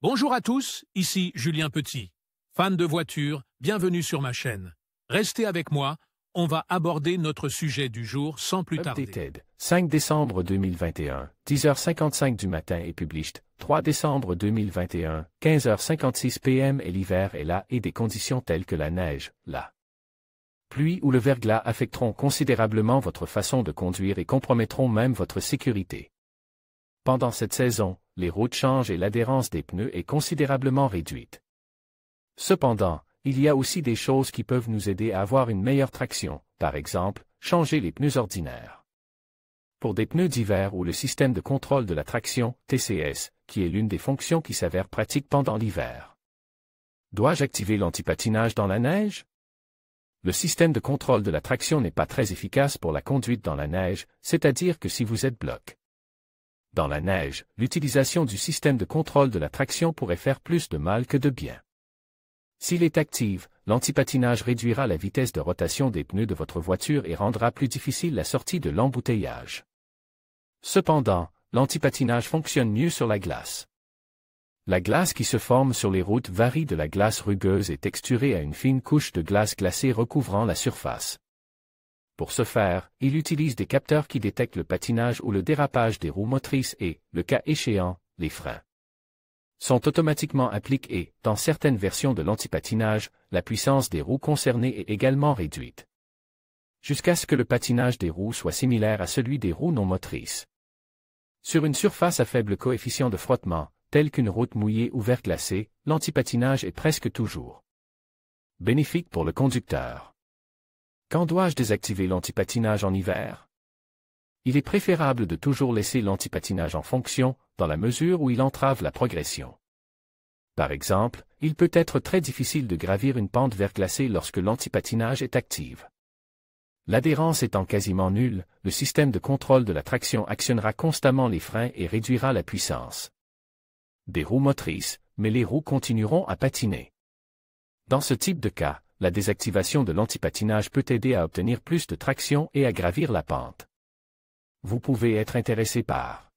Bonjour à tous, ici Julien Petit. Fan de voitures, bienvenue sur ma chaîne. Restez avec moi, on va aborder notre sujet du jour sans plus tarder. Updated, 5 décembre 2021, 10h55 du matin et published, 3 décembre 2021, 15h56 p.m. et l'hiver est là et des conditions telles que la neige, la pluie ou le verglas affecteront considérablement votre façon de conduire et compromettront même votre sécurité. Pendant cette saison, les routes changent et l'adhérence des pneus est considérablement réduite. Cependant, il y a aussi des choses qui peuvent nous aider à avoir une meilleure traction, par exemple, changer les pneus ordinaires. Pour des pneus d'hiver ou le système de contrôle de la traction, TCS, qui est l'une des fonctions qui s'avère pratique pendant l'hiver. Dois-je activer l'antipatinage dans la neige? Le système de contrôle de la traction n'est pas très efficace pour la conduite dans la neige, c'est-à-dire que si vous êtes bloqué dans la neige, l'utilisation du système de contrôle de la traction pourrait faire plus de mal que de bien. S'il est actif, l'antipatinage réduira la vitesse de rotation des pneus de votre voiture et rendra plus difficile la sortie de l'embouteillage. Cependant, l'antipatinage fonctionne mieux sur la glace. La glace qui se forme sur les routes varie de la glace rugueuse et texturée à une fine couche de glace glacée recouvrant la surface. Pour ce faire, il utilise des capteurs qui détectent le patinage ou le dérapage des roues motrices et, le cas échéant, les freins sont automatiquement appliqués et, dans certaines versions de l'antipatinage, la puissance des roues concernées est également réduite, jusqu'à ce que le patinage des roues soit similaire à celui des roues non motrices. Sur une surface à faible coefficient de frottement, telle qu'une route mouillée ou verglacée, l'antipatinage est presque toujours bénéfique pour le conducteur. Quand dois-je désactiver l'antipatinage en hiver? Il est préférable de toujours laisser l'antipatinage en fonction, dans la mesure où il entrave la progression. Par exemple, il peut être très difficile de gravir une pente verglacée lorsque l'antipatinage est actif. L'adhérence étant quasiment nulle, le système de contrôle de la traction actionnera constamment les freins et réduira la puissance des roues motrices, mais les roues continueront à patiner. Dans ce type de cas, la désactivation de l'antipatinage peut aider à obtenir plus de traction et à gravir la pente. Vous pouvez être intéressé par